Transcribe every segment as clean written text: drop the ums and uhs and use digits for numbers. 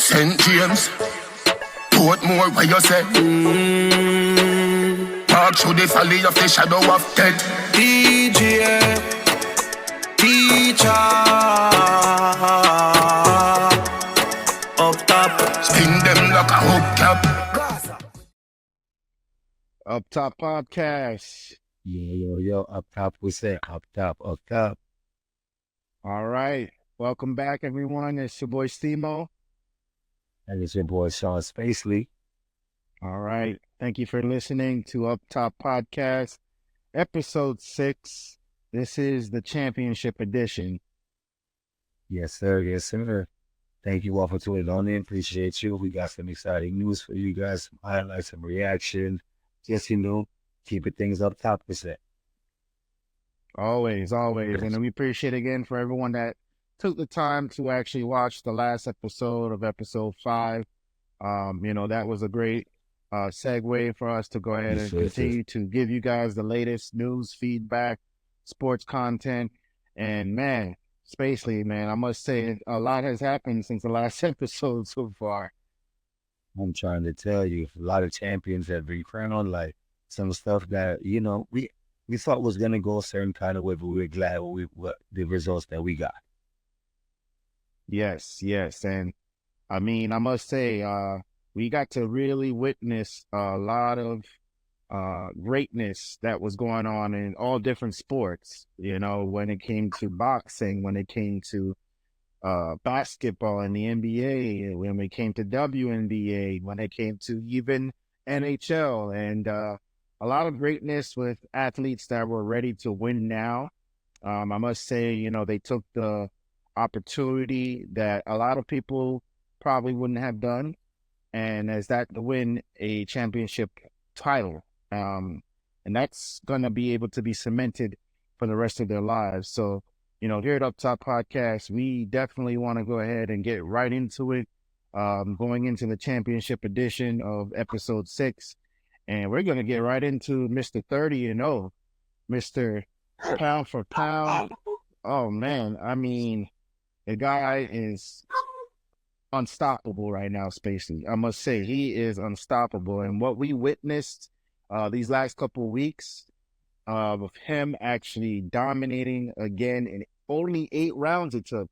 St. James, Portmore, where you say? Walk through the valley of the shadow of death. DJ, teacher, up top, Sting them like a hubcap. Up Top Podcast. Yo, up top, we say up top. All right. Welcome back, everyone. It's your boy Stemo. And it's your boy Sean Spacely. All right. Thank you for listening to Up Top Podcast, episode 6. This is the championship edition. Yes, sir. Thank you all for tuning on in. Appreciate you. We got some exciting news for you guys, some highlights, some reaction. Just, keeping things up top, we say. Always. And we appreciate again for everyone that took the time to actually watch the last episode of episode 5. That was a great segue for us to go ahead and continue to give you guys the latest news, feedback, sports content. And man, Spacely, man, I must say a lot has happened since the last episode so far. I'm trying to tell you, a lot of champions have been crowned, like some stuff that, we thought was going to go a certain kind of way, but we were glad with the results that we got. Yes. And I mean, I must say, we got to really witness a lot of greatness that was going on in all different sports, when it came to boxing, when it came to basketball in the NBA, when it came to WNBA, when it came to even NHL, and a lot of greatness with athletes that were ready to win now. I must say, they took the opportunity that a lot of people probably wouldn't have done, and as that to win a championship title. And that's going to be able to be cemented for the rest of their lives. So, here at Up Top Podcast, we definitely want to go ahead and get right into it, going into the championship edition of episode 6. And we're going to get right into Mr. 30-0, Mr. Pound for Pound. Oh, man. I mean, the guy is unstoppable right now, Spacey. I must say, he is unstoppable. And what we witnessed these last couple of weeks of him actually dominating again in only 8 rounds it took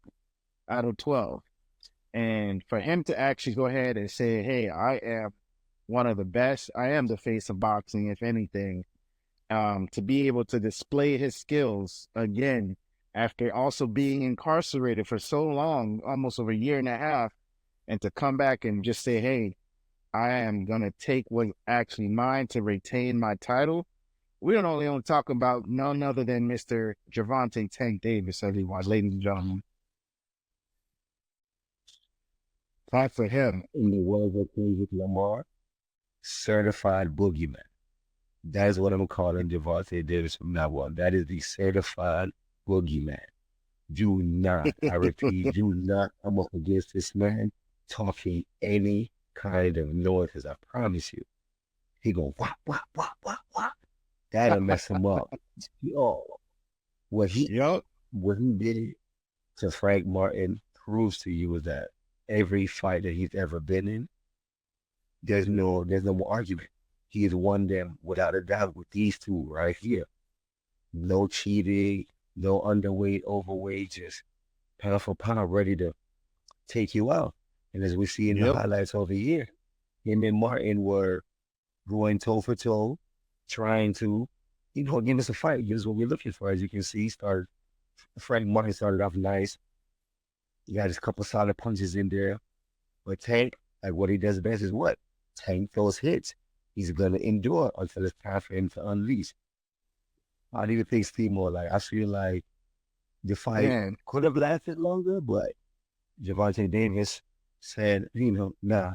out of 12. And for him to actually go ahead and say, hey, I am one of the best. I am the face of boxing, if anything. To be able to display his skills again after also being incarcerated for so long, almost over a year and a half, and to come back and just say, hey, I am going to take what's actually mine to retain my title. We don't only talk about none other than Mr. Gervonta Tank Davis, everyone, ladies and gentlemen. Clap for him. In the words of Kendrick Lamar, certified boogeyman. That is what I'm calling Gervonta Davis from now on. That is the certified boogeyman. Do not, I repeat, do not come up against this man talking any kind of noise, because I promise you, he go wah. That'll mess him up. Yo, what he did to Frank Martin proves to you is that every fight that he's ever been in, there's no more argument. He has won them without a doubt with these two right here. No cheating, no underweight, overweight, just pound for pound, ready to take you out. And as we see in the highlights over here, him and Martin were going toe for toe, trying to, give us a fight. This is what we're looking for. As you can see, Frank Martin started off nice. He got his couple solid punches in there. But Tank, like what he does best is what? Tank those hits. He's going to endure until it's time for him to unleash. I don't even think Steve-Mo, I feel like the fight could have lasted longer, but Gervonta Davis said, nah,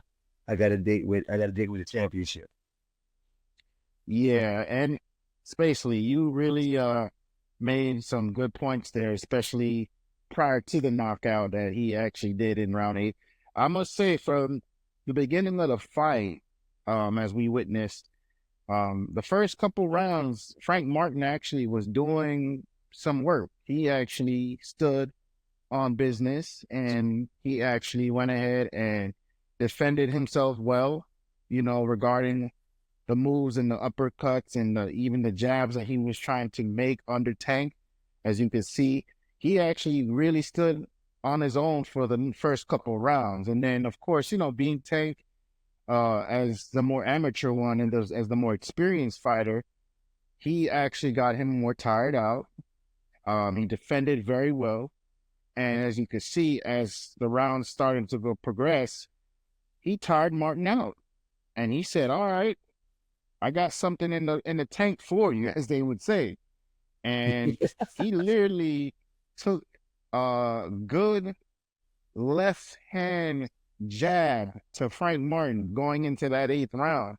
I got a date with the championship. Yeah, and Spacely, you really made some good points there, especially prior to the knockout that he actually did in round 8. I must say, from the beginning of the fight, as we witnessed, the first couple rounds, Frank Martin actually was doing some work. He actually stood on business, and he actually went ahead and defended himself well, regarding the moves and the uppercuts and even the jabs that he was trying to make under Tank. As you can see, he actually really stood on his own for the first couple of rounds. And then, of course, being Tank as the more amateur one and as the more experienced fighter, he actually got him more tired out. He defended very well. And as you can see, as the rounds started to go progress, he tired Martin out. And he said, all right, I got something in the tank for you, as they would say. And he literally took a good left hand jab to Frank Martin going into that 8th round.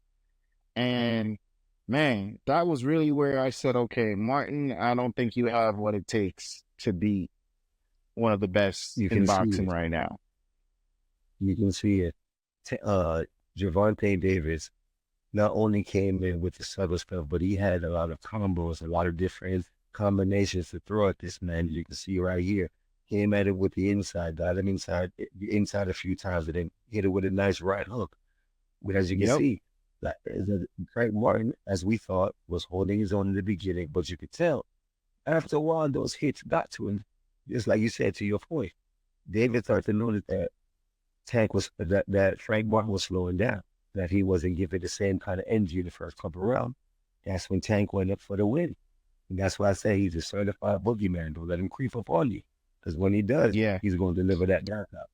And man, that was really where I said, okay, Martin, I don't think you have what it takes to be one of the best in boxing right now. You can see it. Gervonta Davis not only came in with the subtle stuff, but he had a lot of combos, a lot of different combinations to throw at this man. You can see right here. Came at it with the inside, got him inside a few times, and then hit it with a nice right hook. But as you can see, that Frank Martin, as we thought, was holding his own in the beginning, but you could tell after a while those hits got to him. Just like you said, to your point, David started to notice that that Frank Martin was slowing down, that he wasn't giving the same kind of energy in the first couple of rounds. That's when Tank went up for the win. And that's why I say he's a certified boogeyman. Don't let him creep up on you. Because when he does, he's going to deliver that knockout.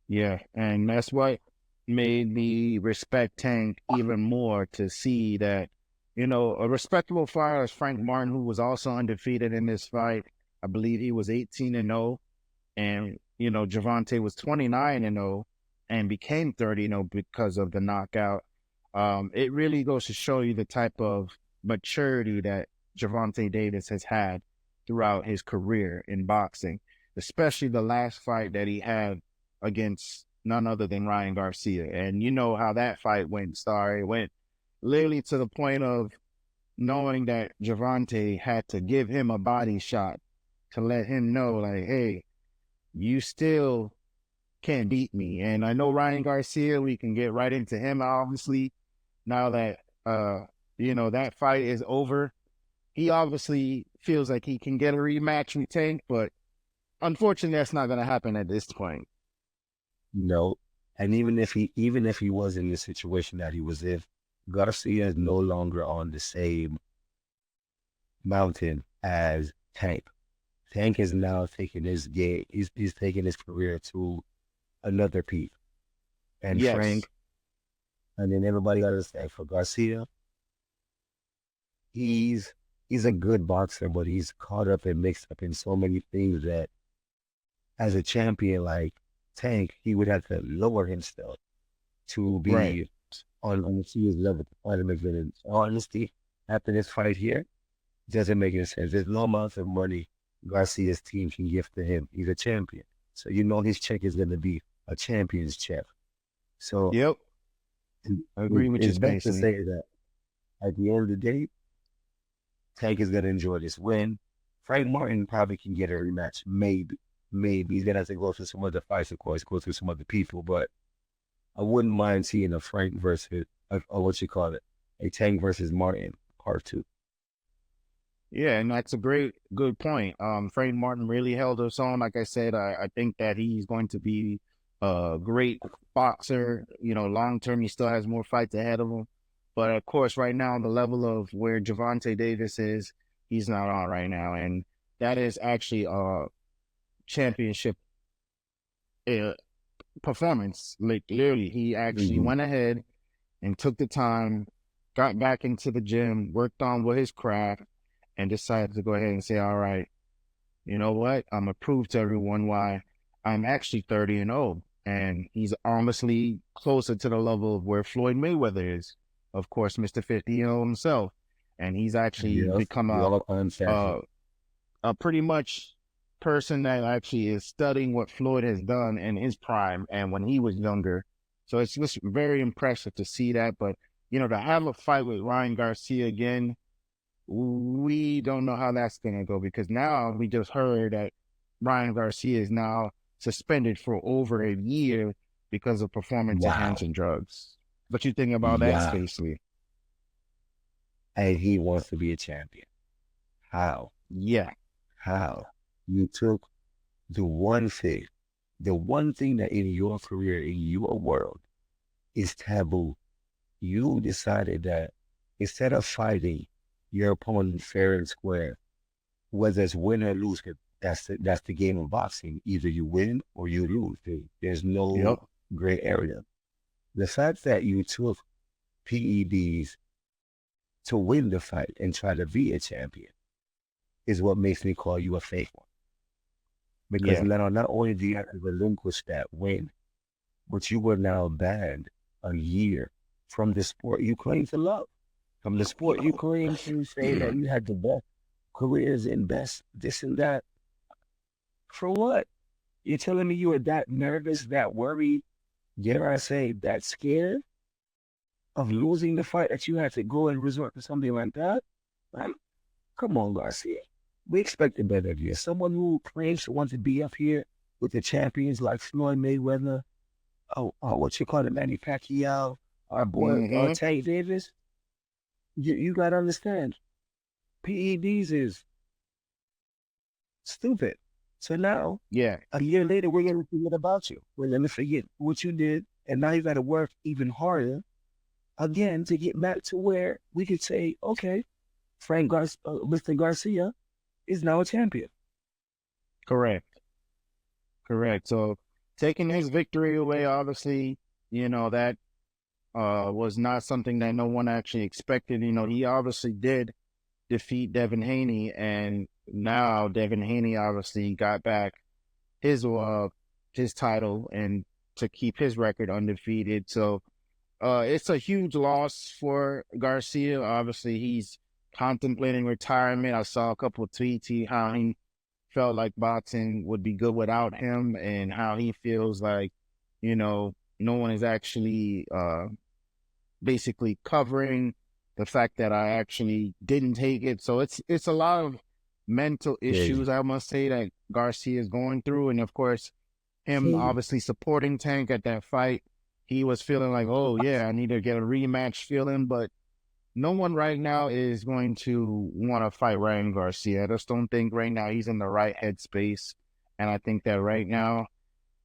Yeah, and that's what made me respect Tank even more, to see that, a respectable fighter as Frank Martin, who was also undefeated in this fight. I believe he was 18-0, and Gervonta was 29-0 and became 30-0 because of the knockout. It really goes to show you the type of maturity that Gervonta Davis has had throughout his career in boxing, especially the last fight that he had against none other than Ryan Garcia. And you know how that fight went, Star. It went literally to the point of knowing that Gervonta had to give him a body shot to let him know, like, hey, you still can't beat me. And I know Ryan Garcia, we can get right into him, obviously, now that, that fight is over. He obviously feels like he can get a rematch with Tank, but unfortunately, that's not going to happen at this point. No. And even if he was in the situation that he was in, Garcia is no longer on the same mountain as Tank. Tank is now taking his game. He's taking his career to another peak. And Frank, and then everybody got to say, for Garcia, he's a good boxer, but he's caught up and mixed up in so many things that as a champion like Tank, he would have to lower himself to be on the serious level to fight him again. In honesty, after this fight here, doesn't make any sense. There's no amount of money Garcia's team can give to him. He's a champion. So his check is going to be a champion's check. So I agree with you. It's best to say that at the end of the day, Tank is going to enjoy this win. Frank Martin probably can get a rematch. Maybe. He's going to have to go through some other fights, of course, go through some other people. But I wouldn't mind seeing a Frank versus, or a Tank versus Martin part 2. Yeah, and that's a good point. Frank Martin really held us on. Like I said, I think that he's going to be a great boxer. Long term, he still has more fights ahead of him. But of course, right now, the level of where Gervonta Davis is, he's not on right now. And that is actually a championship performance. Like, literally, he actually went ahead and took the time, got back into the gym, worked on with his craft, and decided to go ahead and say, all right, you know what? I'm going to prove to everyone why I'm actually 30-0. And he's honestly closer to the level of where Floyd Mayweather is. Of course, Mr. 50-0 himself. And he's actually become a pretty much person that actually is studying what Floyd has done in his prime and when he was younger. So it's just very impressive to see that. But, to have a fight with Ryan Garcia again, we don't know how that's going to go, because now we just heard that Ryan Garcia is now suspended for over a year because of performance Wow. enhancing drugs. What you think about that, Yeah. Spacely? And he wants to be a champion. How? Yeah, How? You took the one thing that in your career, in your world, is taboo. You decided that instead of fighting your opponent fair and square, whether it's win or lose, 'cause that's the game of boxing. Either you win or you lose. There's yep, no gray area. The fact that you took PEDs to win the fight and try to be a champion is what makes me call you a fake one. Because yeah, not only do you have to relinquish that win, but you were now banned a year from the sport you claim to love. From the sport you claim to say that you had the best careers and best this and that. For what? You're telling me you were that nervous, that worried, dare I say, that scared of losing the fight that you had to go and resort to something like that? Man, come on, Garcia. We expected better of you. Someone who claims to want to be up here with the champions like Floyd Mayweather, what you call it, Manny Pacquiao, our boy mm-hmm, Tank Davis. You got to understand, PEDs is stupid. So now, yeah, a year later, we're going to forget about you. We're going to forget what you did. And now you got to work even harder again to get back to where we could say, okay, Mr. Garcia is now a champion. correct, correct. So taking his victory away, obviously, that was not something that no one actually expected. He obviously did defeat Devin Haney, and now Devin Haney obviously got back his title and to keep his record undefeated. So it's a huge loss for Garcia. Obviously, he's contemplating retirement. I saw a couple of tweets how he felt like boxing would be good without him, and how he feels like, no one is actually basically covering the fact that I actually didn't take it. So it's a lot of mental issues, I must say, that Garcia is going through. And of course, him obviously supporting Tank at that fight, he was feeling like, oh yeah, I need to get a rematch feeling. But no one right now is going to want to fight Ryan Garcia. I just don't think right now he's in the right headspace. And I think that right now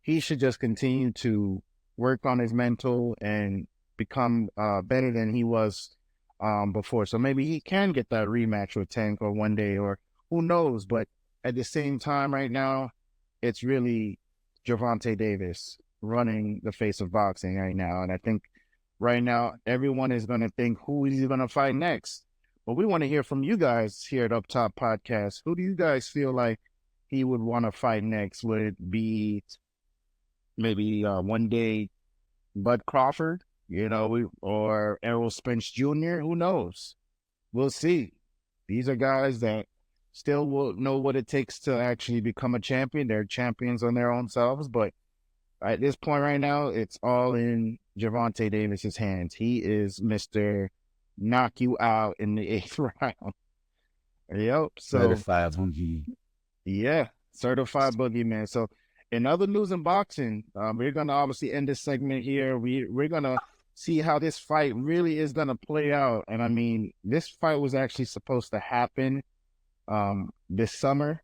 he should just continue to work on his mental and become better than he was before. So maybe he can get that rematch with Tank or one day, or who knows. But at the same time, right now, it's really Gervonta Davis running the face of boxing right now. And I think right now, everyone is going to think, who is he going to fight next? But we want to hear from you guys here at Up Top Podcast. Who do you guys feel like he would want to fight next? Would it be maybe one day Bud Crawford, or Errol Spence Jr.? Who knows? We'll see. These are guys that still will know what it takes to actually become a champion. They're champions on their own selves, but at this point right now, it's all in Gervonta Davis's hands. He is Mr. Knock you out in the 8th round. Yep. So Certified boogie. Yeah, certified boogeyman. So in other news in boxing, we're gonna obviously end this segment here. We're gonna see how this fight really is gonna play out. And I mean, this fight was actually supposed to happen this summer.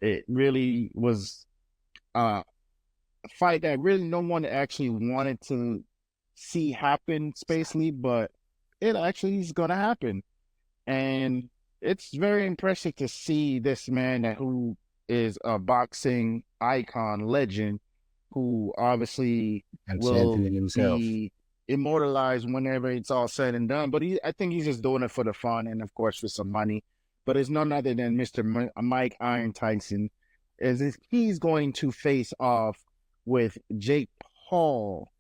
It really was a fight that really no one actually wanted to see happen, Spacely, but it actually is gonna happen. And it's very impressive to see this man who is a boxing icon, legend, who obviously And will champion himself. be immortalized whenever it's all said and done. But I think he's just doing it for the fun and, of course, for some money. But it's none other than Mr. Mike Iron Tyson. He's going to face off with Jake Paul.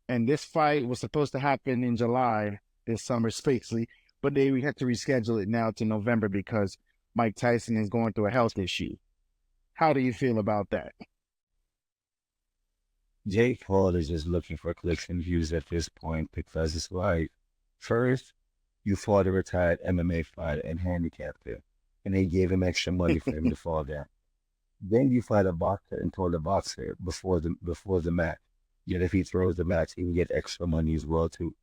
And this fight was supposed to happen in July this summer, Spacely. But we had to reschedule it now to November because Mike Tyson is going through a health issue. How do you feel about that? Jake Paul is just looking for clicks and views at this point because it's like, first, you fought a retired MMA fighter and handicapped him, and they gave him extra money for him to fall down. Then you fight a boxer and told the boxer before the match. Yet if he throws the match, he can get extra money as well too.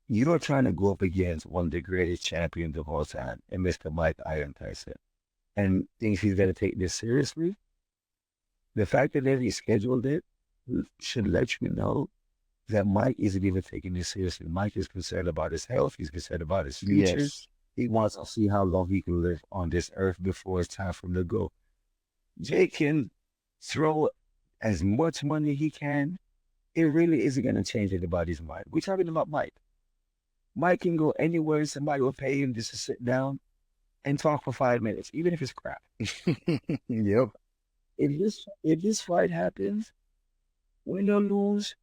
You are trying to go up against one of the greatest champions of all time, and Mr. Mike Iron Tyson, and thinks he's gonna take this seriously. The fact that he scheduled it should let you know that Mike isn't even taking this seriously. Mike is concerned about his health. He's concerned about his future. Yes. He wants to see how long he can live on this earth before it's time for him to go. Jake can throw as much money he can. It really isn't going to change anybody's mind. We're talking about Mike. Mike can go anywhere and somebody will pay him just to sit down and talk for 5 minutes, even if it's crap. Yep. If this fight happens, win or lose,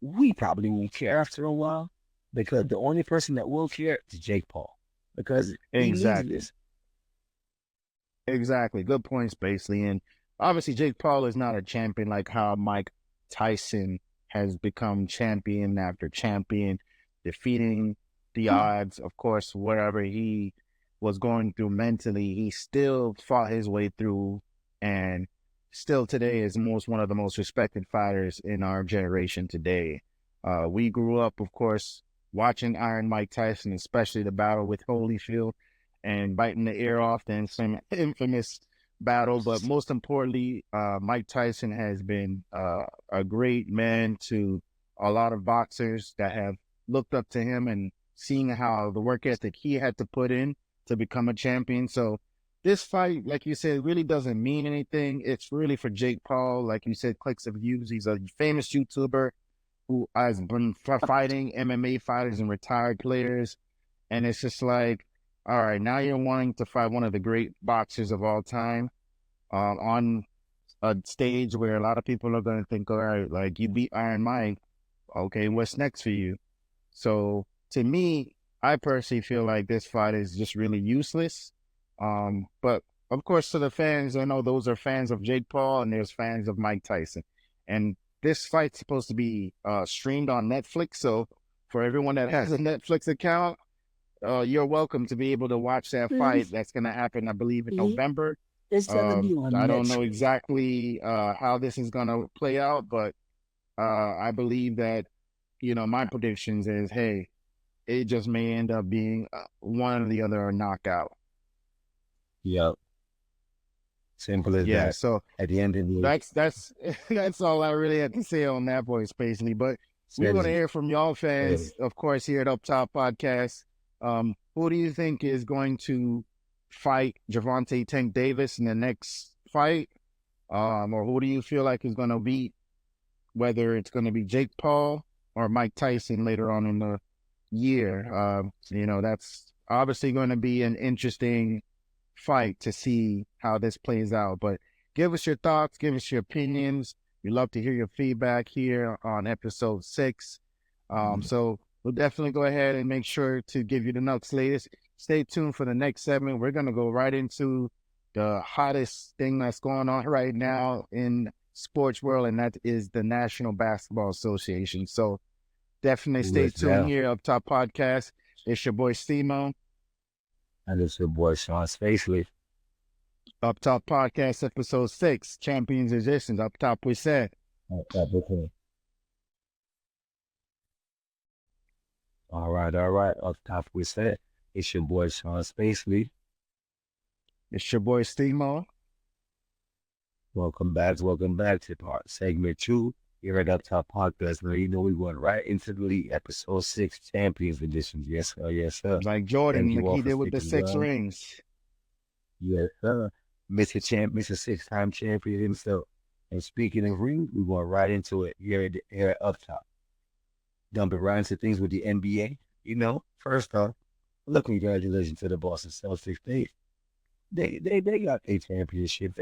we probably won't care after a while, because the only person that will care is Jake Paul, because Exactly. he needs this. Exactly. Good points, basically. And obviously, Jake Paul is not a champion like how Mike Tyson has become champion after champion, defeating the odds. Of course, wherever he was going through mentally, he still fought his way through, and still today is one of the most respected fighters in our generation today. We grew up, of course, watching Iron Mike Tyson, especially the battle with Holyfield and biting the ear off, the infamous battle. But most importantly, Mike Tyson has been a great man to a lot of boxers that have looked up to him and seeing how the work ethic he had to put in to become a champion. So this fight, like you said, really doesn't mean anything. It's really for Jake Paul. Like you said, clicks of views. He's a famous YouTuber who has been fighting MMA fighters and retired players. And it's just like, all right, now you're wanting to fight one of the great boxers of all time on a stage where a lot of people are going to think, all right, like you beat Iron Mike. Okay, what's next for you? So to me, I personally feel like this fight is just really useless. But of course, to the fans, I know those are fans of Jake Paul and there's fans of Mike Tyson. And this fight's supposed to be streamed on Netflix. So for everyone that has a Netflix account, you're welcome to be able to watch that fight. That's going to happen, I believe, in November. It's gonna be on I don't know Netflix. exactly how this is going to play out, but I believe that, my predictions is, hey, it just may end up being one or the other a knockout. Yep. Simple as Yeah, that. so At the end of the day, that's all I really have to say on that point, basically. But we want to hear from y'all fans, of course, here at Up Top Podcast. Who do you think is going to fight Gervonta Tank Davis in the next fight? Or who do you feel like is going to beat, whether it's going to be Jake Paul or Mike Tyson later on in the year? That's obviously going to be an interesting fight to see how this plays out. But give us your thoughts, give us your opinions. We love to hear your feedback here on episode 6. So we'll definitely go ahead and make sure to give you the latest. Stay tuned for the next segment. We're going to go right into the hottest thing that's going on right now in sports world, and that is the National Basketball Association. So definitely stay tuned here, Up Top Podcast. It's your boy Stemo. And it's your boy Sean Spacely. Up Top Podcast, episode 6, Champions Edition. Up Top, we said. All right. Up top, we said. It's your boy Sean Spacely. It's your boy Stemo. Welcome back to part segment 2 here at Up Top Podcast. Now, we're going right into the league, episode 6, Champions Edition. Yes, sir. Yes, sir. Like Jordan, like he did with the 6 rings. Yes, sir. Mr. 6-time champion himself. And speaking of rings, we're going right into it here at Up Top. Dumping right into things with the NBA. First off, look, congratulations to the Boston Celtics. They got a championship.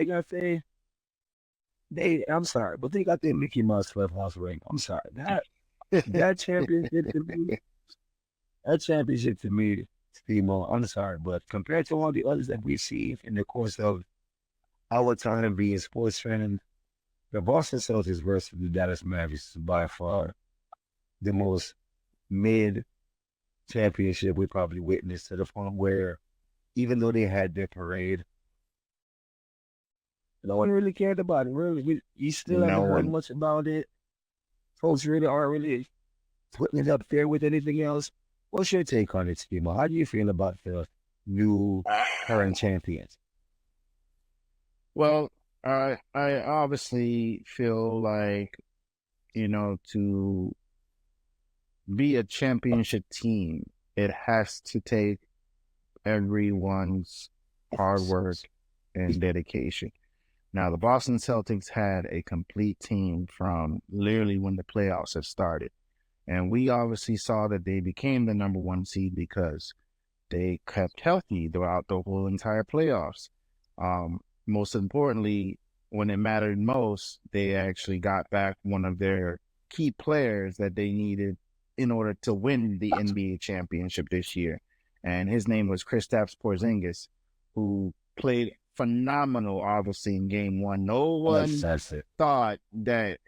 I'm sorry, but they got their Mickey Mouse Clubhouse ring. I'm sorry. That championship to me, Steve-Mo, I'm sorry, but compared to all the others that we've seen in the course of our time being sports fans, the Boston Celtics versus the Dallas Mavericks is by far the most mid championship we probably witnessed, to the point where even though they had their parade, No one really cared about it. Really, you still No haven't heard one. much about it. Folks really aren't really putting it up there with anything else. What's your take on it, Skimo? How do you feel about the new current champions? Well, I obviously feel like, to be a championship team, it has to take everyone's hard work and dedication. Now, the Boston Celtics had a complete team from literally when the playoffs had started. And we obviously saw that they became the number one seed because they kept healthy throughout the whole entire playoffs. Most importantly, when it mattered most, they actually got back one of their key players that they needed in order to win the NBA championship this year. And his name was Kristaps Porzingis, who played phenomenal, obviously, in game one. No one That's it. thought that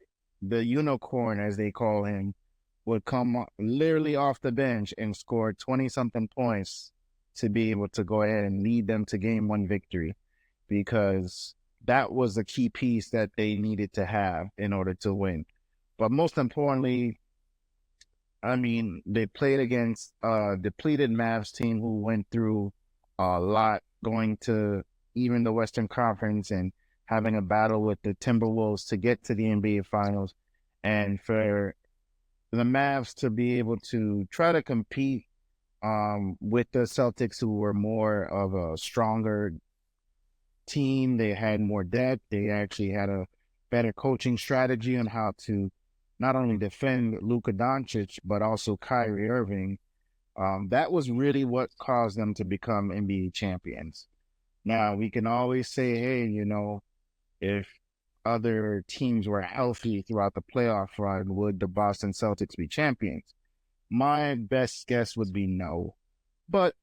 the unicorn, as they call him, would come literally off the bench and score 20 something points to be able to go ahead and lead them to game one victory, because that was the key piece that they needed to have in order to win. But most importantly, I mean, they played against a depleted Mavs team who went through a lot, going to even the Western Conference and having a battle with the Timberwolves to get to the NBA Finals. And for the Mavs to be able to try to compete with the Celtics, who were more of a stronger team, they had more depth. They actually had a better coaching strategy on how to not only defend Luka Doncic, but also Kyrie Irving. That was really what caused them to become NBA champions. Now, we can always say, hey, if other teams were healthy throughout the playoff run, would the Boston Celtics be champions? My best guess would be no. But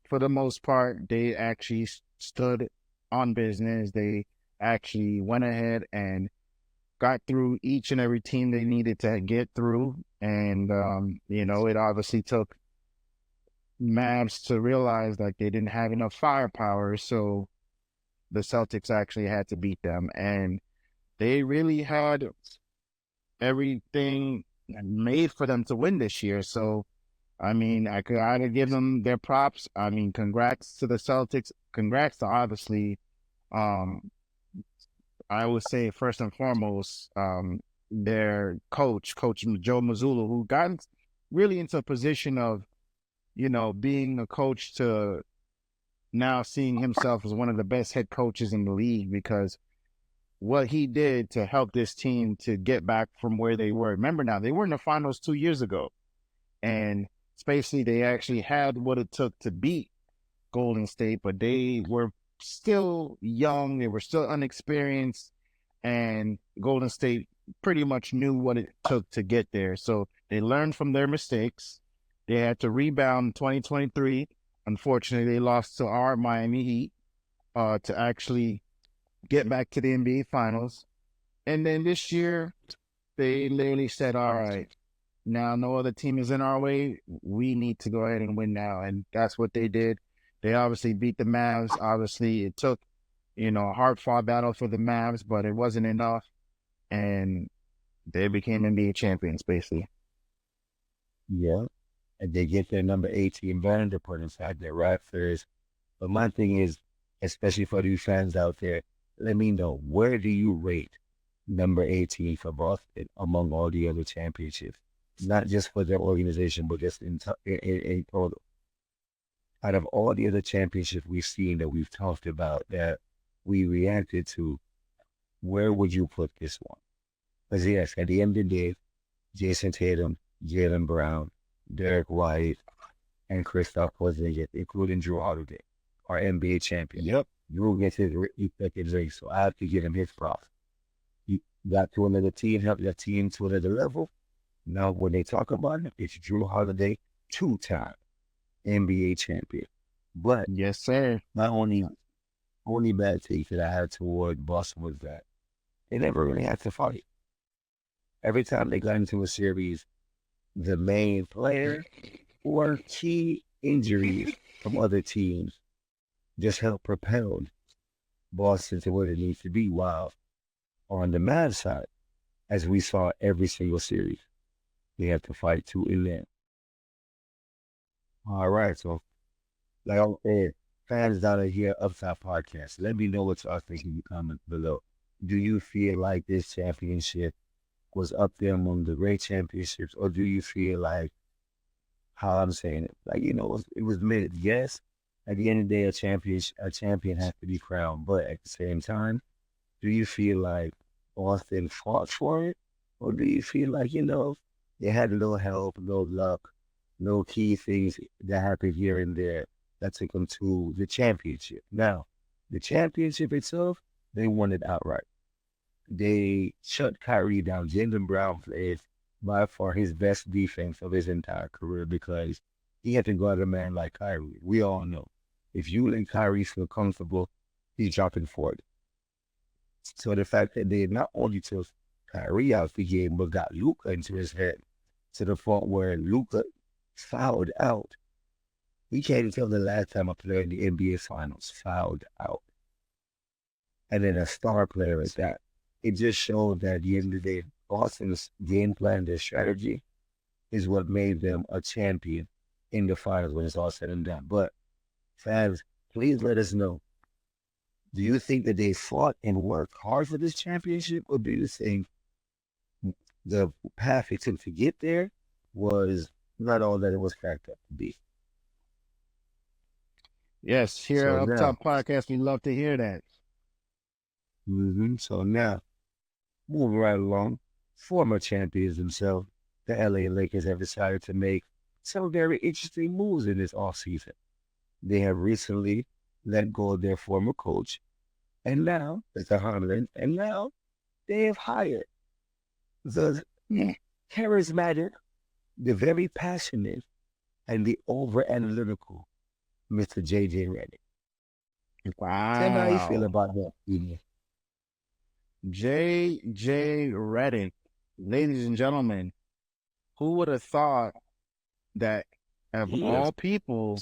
for the most part, they actually stood on business. They actually went ahead and got through each and every team they needed to get through. And, it obviously took Mavs to realize like they didn't have enough firepower. So the Celtics actually had to beat them. And they really had everything made for them to win this year. So, I mean, I could either give them their props. I mean, congrats to the Celtics. Congrats to obviously, um, I would say first and foremost, their Coach Joe Mazzulla, who got really into a position of, being a coach to now seeing himself as one of the best head coaches in the league, because what he did to help this team to get back from where they were. Remember now, they were in the finals 2 years ago, and basically they actually had what it took to beat Golden State, but they were still young, they were still unexperienced, and Golden State pretty much knew what it took to get there. So they learned from their mistakes. They had to rebound in 2023. Unfortunately, they lost to our Miami Heat to actually get back to the NBA Finals. And then this year, they literally said, all right, now no other team is in our way. We need to go ahead and win now. And that's what they did. They obviously beat the Mavs. Obviously, it took, a hard-fought battle for the Mavs, but it wasn't enough. And they became NBA champions, basically. Yeah. And they get their number 18 banner to put inside their Raptors. But my thing is, especially for you fans out there, let me know, where do you rate number 18 for Boston among all the other championships? Not just for their organization, but just in total. Out of all the other championships we've seen that we've talked about, that we reacted to, where would you put this one? Because yes, at the end of the day, Jason Tatum, Jaylen Brown, Derek White, and Kristaps Porzingis, including Drew Holiday, are NBA champions. Yep. Drew gets his second ring, so I have to give him his props. He got to another team, helped that team to another level. Now, when they talk about it, it's Drew Holiday, two-time NBA champion. But yes, sir. my only bad take that I had toward Boston was that they never really had to fight. Every time they got into a series, the main player or key injuries from other teams just helped propel Boston to where it needs to be. While on the Mavs side, as we saw every single series, they have to fight to win. All right, so like I said, fans down here, Upside Podcast, let me know what y'all think in the comments below. Do you feel like this championship was up there among the great championships, or do you feel like how I'm saying it, like it was mid? Yes, at the end of the day, a champion has to be crowned, but at the same time, do you feel like Boston fought for it, or do you feel like they had a little help, a little luck, little key things that happened here and there that took them to the championship? Now, the championship itself, they won it outright. They shut Kyrie down. Jaylen Brown played by far his best defense of his entire career because he had to guard a man like Kyrie. We all know if you let Kyrie feel comfortable, he's dropping 40. So the fact that they not only took Kyrie out the game, but got Luka into his head to the point where Luka fouled out. We can't tell the last time a player in the NBA Finals fouled out. And then a star player at that. It just showed that at the end of the day, Boston's game plan, their strategy, is what made them a champion in the finals when it's all said and done. But fans, please let us know. Do you think that they fought and worked hard for this championship, or do you think the path it took to get there was not all that it was cracked up to be? Yes, here So at now, UpTop Podcast, we love to hear that. so now, moving right along, former champions themselves, the LA Lakers have decided to make some very interesting moves in this offseason. They have recently let go of their former coach, and now, Mr. Hamlin, and now they have hired the charismatic, the very passionate, and the over-analytical Mr. J.J. Redick. Wow. Tell me how you feel about that, Edie. J.J. Redick, ladies and gentlemen, who would have thought that of all people,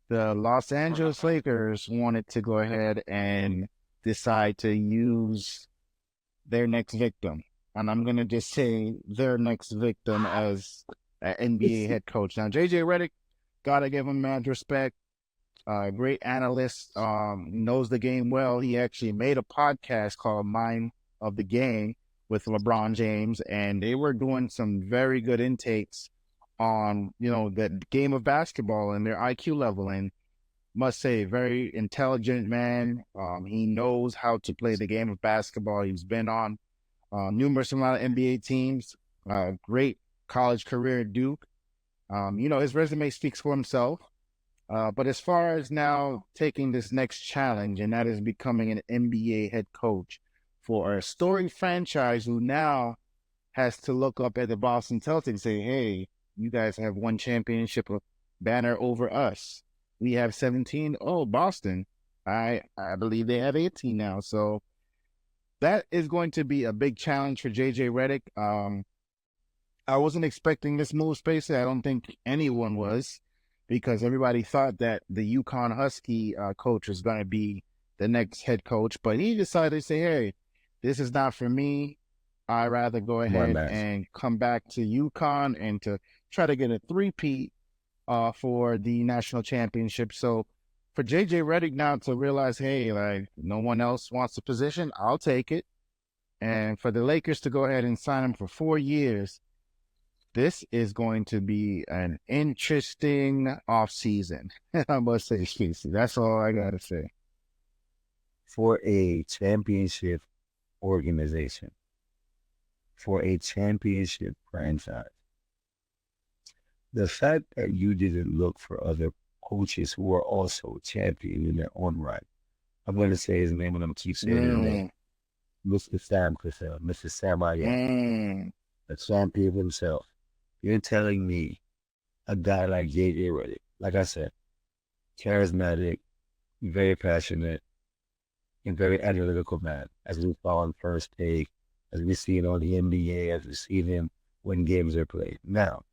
the Los Angeles Lakers wanted to go ahead and decide to use their next victim. And I'm going to just say their next victim as an NBA head coach. Now, J.J. Redick, got to give him mad respect. Great analyst, knows the game well. He actually made a podcast called Mind of the Game with LeBron James, and they were doing some very good intakes on, the game of basketball and their IQ level. And must say, very intelligent man. He knows how to play the game of basketball. He's been on numerous amount of NBA teams, great college career at Duke. His resume speaks for himself. But as far as now taking this next challenge, and that is becoming an NBA head coach for a storied franchise who now has to look up at the Boston Celtics and say, hey, you guys have one championship banner over us. We have 17. Oh, Boston, I believe they have 18 now. So that is going to be a big challenge for J.J. Redick. I wasn't expecting this move, Spacey. I don't think anyone was, because everybody thought that the UConn Husky coach was going to be the next head coach. But he decided to say, hey, this is not for me. I'd rather go ahead and come back to UConn and to try to get a three-peat for the national championship. So for J.J. Redick now to realize, hey, like no one else wants the position, I'll take it. And for the Lakers to go ahead and sign him for 4 years, this is going to be an interesting offseason. I must say, Spacey. That's all I got to say. For a championship organization, for a championship franchise, the fact that you didn't look for other coaches who are also champions in their own right. I'm going to say his name and I'm going to keep saying his name. Mr. Sam Cassell, Mr. Sam Ayat, the champion himself. You're telling me a guy like J.J. Redick, like I said, charismatic, very passionate, and very analytical man, as we saw on First Take, as we see it on the NBA, as we see him when games are played. Now,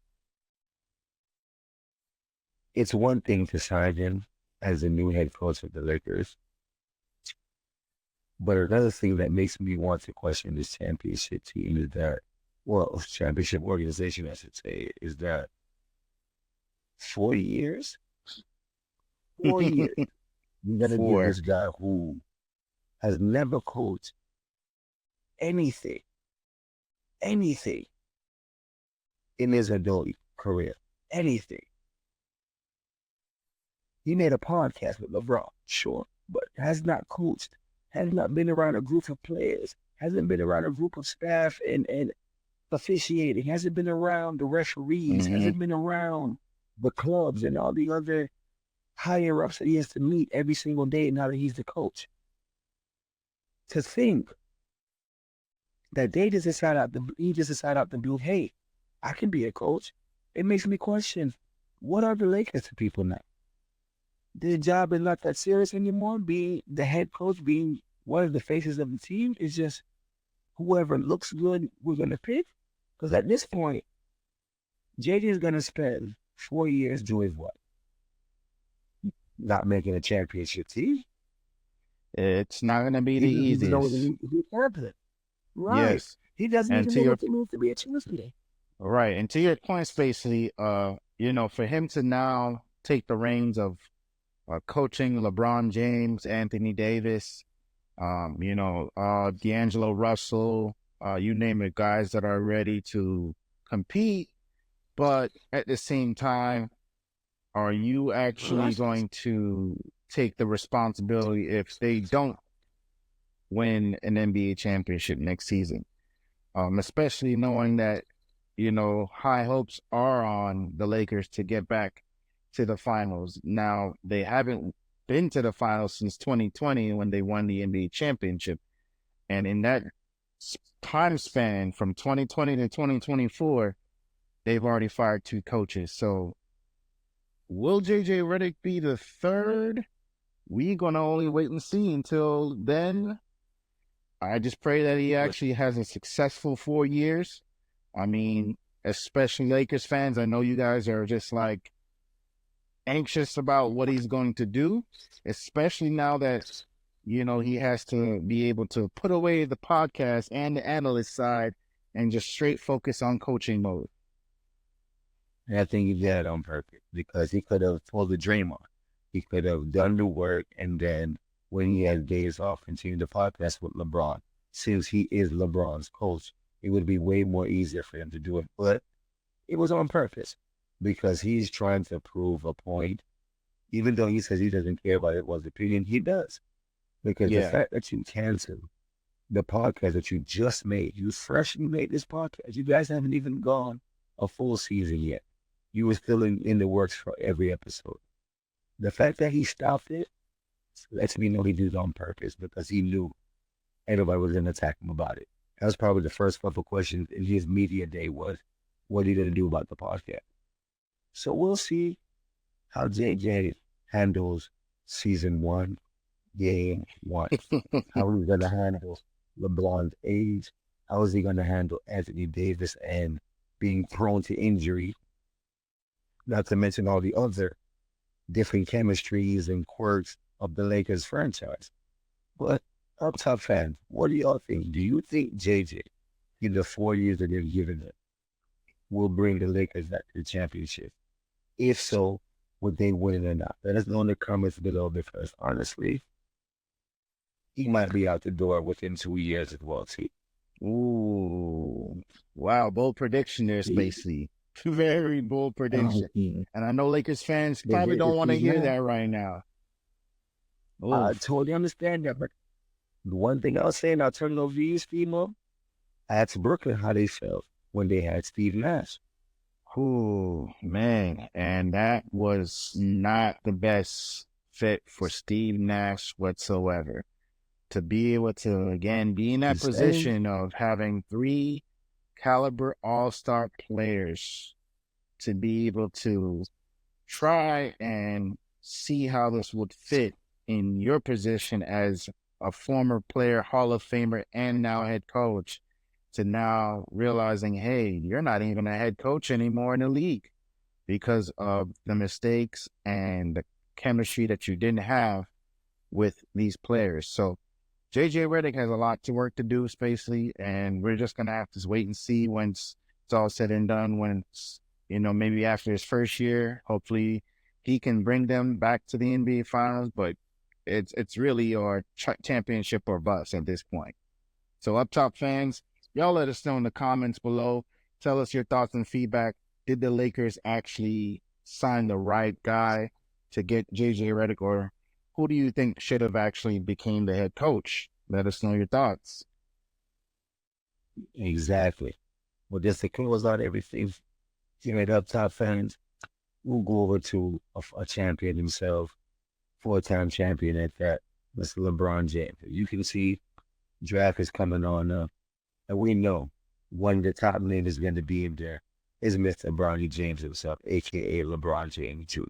it's one thing to sign him as the new head coach of the Lakers, But another thing that makes me want to question this championship team is that, well, championship organization, I should say, is that 4 years? 4 years. You gotta give Four. this guy who has never coached anything, anything in his adult career, anything. He made a podcast with LeBron, sure, but has not coached, has not been around a group of players, hasn't been around a group of staff and officiating, hasn't been around the referees, Mm-hmm. hasn't been around the clubs and all the other higher ups that he has to meet every single day now that he's the coach. To think that he just decided out the blue, hey, I can be a coach. It makes me question, what are the Lakers to people now? Their job is not that serious anymore. Being the head coach, being one of the faces of the team, is just whoever looks good, we're gonna pick. Because at this point, JJ is gonna spend 4 years doing what? Not making a championship team. It's not going to be the He doesn't know what easiest. he can. Right. Yes. He doesn't And even to know your what it means to be a champion. right, and to your point, Spacey, for him to now take the reins of coaching LeBron James, Anthony Davis, D'Angelo Russell, you name it, guys that are ready to compete, but at the same time, are you actually going to take the responsibility if they don't win an NBA championship next season? Especially knowing that, high hopes are on the Lakers to get back to the finals. Now, they haven't been to the finals since 2020 when they won the NBA championship. And in that time span from 2020 to 2024, they've already fired 2 coaches. So will JJ Redick be the third? We're going to only wait and see until then. I just pray that he actually has a successful 4 years. I mean, especially Lakers fans, I know you guys are just like anxious about what he's going to do, especially now that, he has to be able to put away the podcast and the analyst side and just straight focus on coaching mode. And I think he did it on purpose because he could have pulled the dream on. He could have done the work and then when he had days off, continue the podcast with LeBron. Since he is LeBron's coach, it would be way more easier for him to do it. But it was on purpose because he's trying to prove a point. Even though he says he doesn't care about everyone's opinion, he does. Because the fact that you cancel the podcast that you just made, you freshly made this podcast, you guys haven't even gone a full season yet. You were still in the works for every episode. The fact that he stopped it lets me know he did it on purpose because he knew everybody was going to attack him about it. That was probably the first couple of questions in his media day was, what are you going to do about the podcast? So we'll see how JJ handles season 1, game 1. How he's going to handle LeBron's age. How is he going to handle Anthony Davis and being prone to injury? Not to mention all the other different chemistries and quirks of the Lakers franchise. But UpTopFans, what do y'all think? Do you think JJ, in the 4 years that they've given it, will bring the Lakers back to the championship? If so, would they win it or not? Let us know in the comments below because honestly, he might be out the door within 2 years as well, too. Ooh, wow, bold prediction there, Spacey. Very bold prediction. And I know Lakers fans probably don't want to hear that right now. Oof. I totally understand that, but the one thing I'll say, and I'll turn it over to you, Steve Mo, I asked Brooklyn how they felt when they had Steve Nash. Oh, man. And that was not the best fit for Steve Nash whatsoever. To be able to, again, be in that position of having 3 caliber all-star players to be able to try and see how this would fit in your position as a former player, Hall of Famer, and now head coach, to now realizing, hey, you're not even a head coach anymore in the league because of the mistakes and the chemistry that you didn't have with these players. So JJ Redick has a lot to work to do, spacely, and we're just gonna have to wait and see once it's all said and done. When it's, maybe after his first year, hopefully he can bring them back to the NBA Finals. But it's really our championship or bust at this point. So up top fans, y'all let us know in the comments below. Tell us your thoughts and feedback. Did the Lakers actually sign the right guy to get JJ Redick, or who do you think should have actually became the head coach? Let us know your thoughts. Exactly. Well, just to close out everything here at Up Top Fans, we'll go over to a champion himself, four-time champion at that, Mr. LeBron James. You can see draft is coming on up, and we know one of the top names is going to be in there is Mr. Bronny James himself, a.k.a. LeBron James Jr.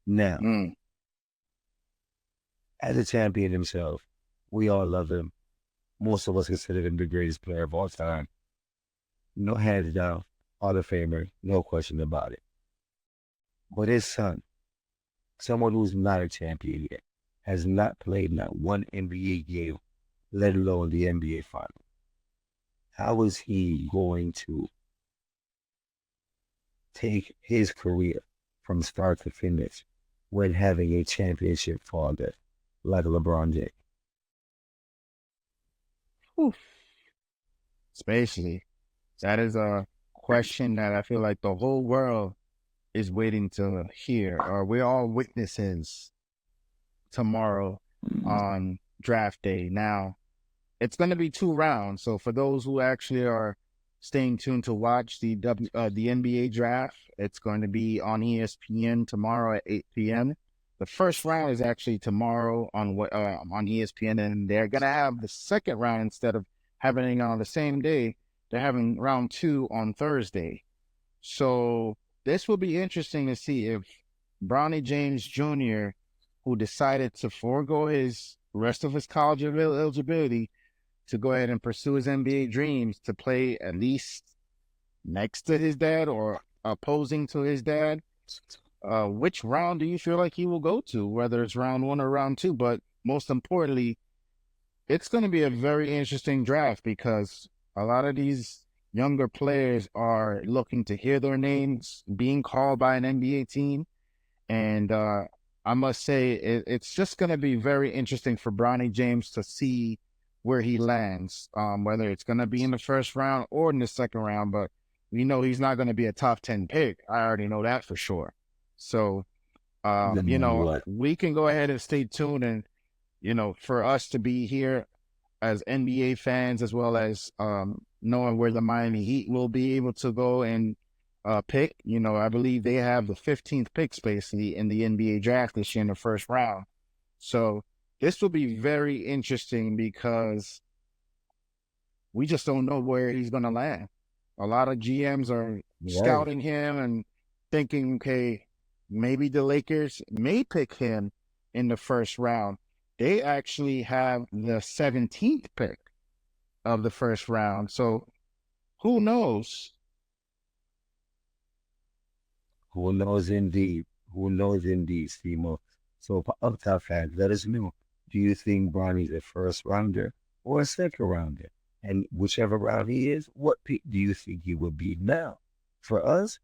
Now, as a champion himself, we all love him. Most of us consider him the greatest player of all time. No hands down, Hall of Famer, no question about it. But his son, someone who's not a champion yet, has not played not one NBA game, let alone the NBA Final. How is he going to take his career from start to finish when having a championship father like LeBron James? Especially, that is a question that I feel like the whole world is waiting to hear, or we're all witnesses tomorrow on draft day. Now, it's going to be 2 rounds. So for those who actually are staying tuned to watch the NBA draft, it's going to be on ESPN tomorrow at 8 p.m. The first round is actually tomorrow on ESPN, and they're going to have the second round instead of having it on the same day. They're having round 2 on Thursday. So this will be interesting to see if Bronny James Jr., who decided to forego his rest of his college eligibility to go ahead and pursue his NBA dreams, to play at least next to his dad or opposing to his dad, which round do you feel like he will go to, whether it's round 1 or round 2? But most importantly, it's going to be a very interesting draft because a lot of these younger players are looking to hear their names being called by an NBA team. And I must say, it's just going to be very interesting for Bronny James to see where he lands, whether it's going to be in the first round or in the second round. But we know he's not going to be a top 10 pick. I already know that for sure. So, we can go ahead and stay tuned. And, for us to be here as NBA fans, as well as knowing where the Miami Heat will be able to go and pick. I believe they have the 15th pick space in the NBA draft this year in the first round. So this will be very interesting because we just don't know where he's going to land. A lot of GMs are scouting him and thinking, okay, maybe the Lakers may pick him in the first round. They actually have the 17th pick of the first round. So who knows? Who knows indeed? Who knows indeed, Steve-Mo? So for Up Top Fans, let us know. Do you think Bronny's a first rounder or a second rounder? And whichever round he is, what pick do you think he will be? Now, for us,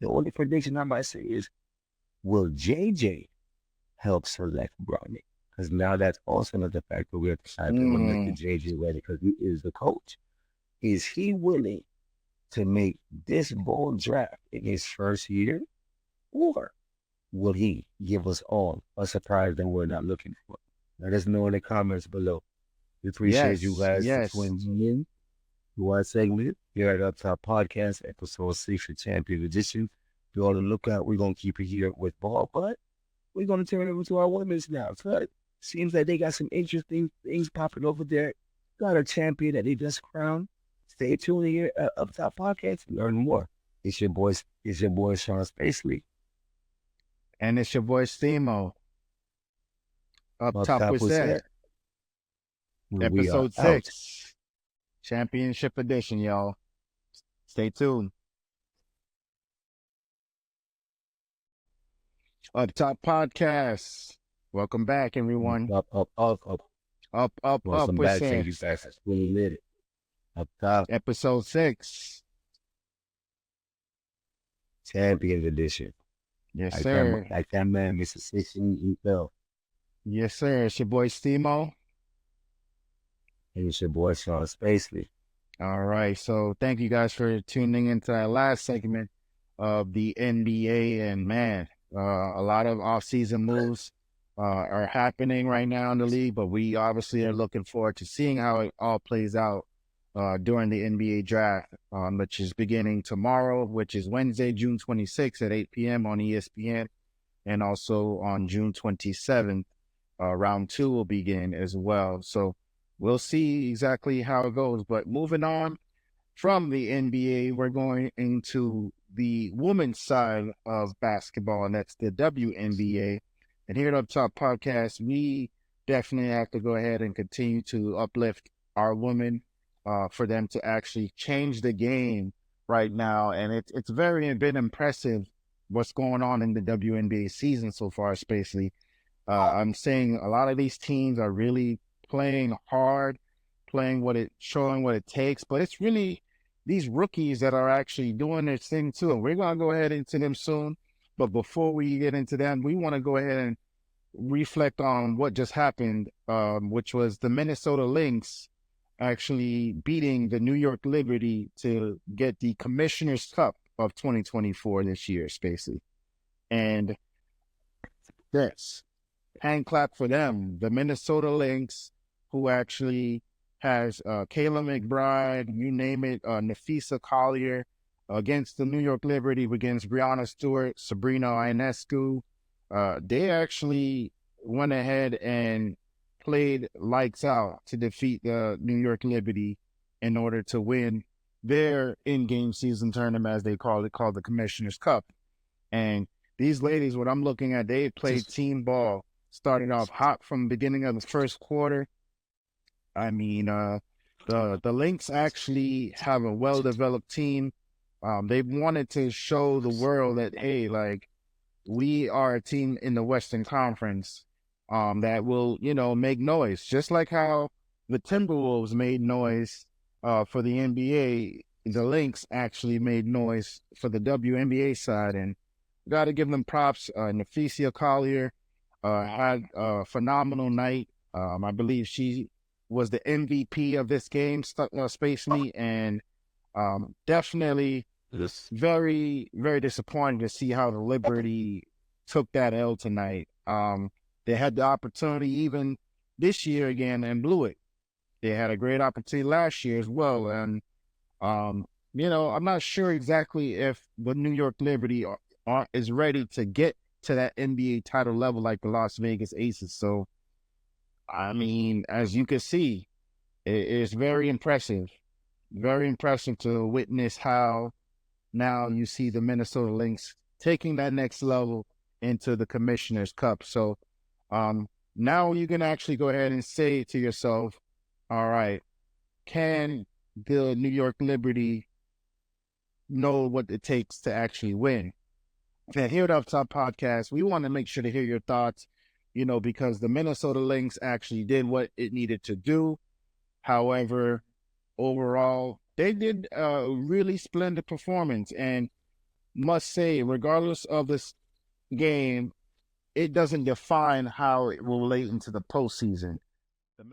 the only prediction I might say is, will JJ help select Bronny? Because now that's also another factor we have to try to Mr. JJ Redick, because he is the coach. Is he willing to make this bold draft in his first year? Or will he give us all a surprise that we're not looking for? Let us know in the comments below. We appreciate you guys for tuning in to our segment here at Up Top Podcast, episode 6 for Champion Edition. Be on the lookout. We're going to keep it here with ball, but we're going to turn it over to our women's now. So it seems like they got some interesting things popping over there. Got a champion that they just crowned. Stay tuned here at Up Top Podcast to learn more. It's your boy Sean Spacely. And it's your boy Steve-Mo. Up top was that. Episode 6. Championship edition, y'all. Stay tuned. Up Top Podcast. Welcome back, everyone. Up. Up, Welcome we're back. Thank saying you guys for spinning it. Up top, episode 6. Champions Edition. Yes, sir. Like that man, Mr. 16, he fell. Yes, sir. It's your boy Steamo. And it's your boy, Sean Spacely. All right. So thank you guys for tuning into that last segment of the NBA. And man, a lot of off-season moves are happening right now in the league, but we obviously are looking forward to seeing how it all plays out during the NBA draft, which is beginning tomorrow, which is Wednesday, June 26th at 8 p.m. on ESPN, and also on June 27th, round 2 will begin as well. So we'll see exactly how it goes. But moving on from the NBA, we're going into the women's side of basketball, and that's the WNBA. And here at Up Top Podcast, we definitely have to go ahead and continue to uplift our women for them to actually change the game right now. And it's been impressive what's going on in the WNBA season so far, especially. I'm saying a lot of these teams are really playing hard, showing what it takes, but it's really these rookies that are actually doing their thing too. And we're going to go ahead into them soon. But before we get into them, we want to go ahead and reflect on what just happened, which was the Minnesota Lynx actually beating the New York Liberty to get the Commissioner's Cup of 2024 this year, Spacey. And yes, hand clap for them. The Minnesota Lynx, who actually has Kayla McBride, you name it, Nafisa Collier, against the New York Liberty, against Brianna Stewart, Sabrina Ionescu. They actually went ahead and played lights out to defeat the New York Liberty in order to win their in-game season tournament, as they call it, called the Commissioner's Cup. And these ladies, what I'm looking at, they played team ball, starting off hot from the beginning of the first quarter. I mean, the Lynx actually have a well-developed team. They wanted to show the world that, hey, like, we are a team in the Western Conference that will, make noise. Just like how the Timberwolves made noise for the NBA, the Lynx actually made noise for the WNBA side. And got to give them props. Nafisa Collier had a phenomenal night. I believe she was the MVP of this game, Space Me, and definitely very, very disappointing to see how the Liberty took that L tonight. They had the opportunity even this year again and blew it. They had a great opportunity last year as well. And, I'm not sure exactly if the New York Liberty is ready to get to that NBA title level like the Las Vegas Aces. So, I mean, as you can see, it's very impressive to witness how now you see the Minnesota Lynx taking that next level into the Commissioner's Cup. So now you can actually go ahead and say to yourself, all right, can the New York Liberty know what it takes to actually win? And here at Up Top Podcast, we want to make sure to hear your thoughts, because the Minnesota Lynx actually did what it needed to do. However, overall, they did a really splendid performance, and must say, regardless of this game, it doesn't define how it will relate into the postseason. The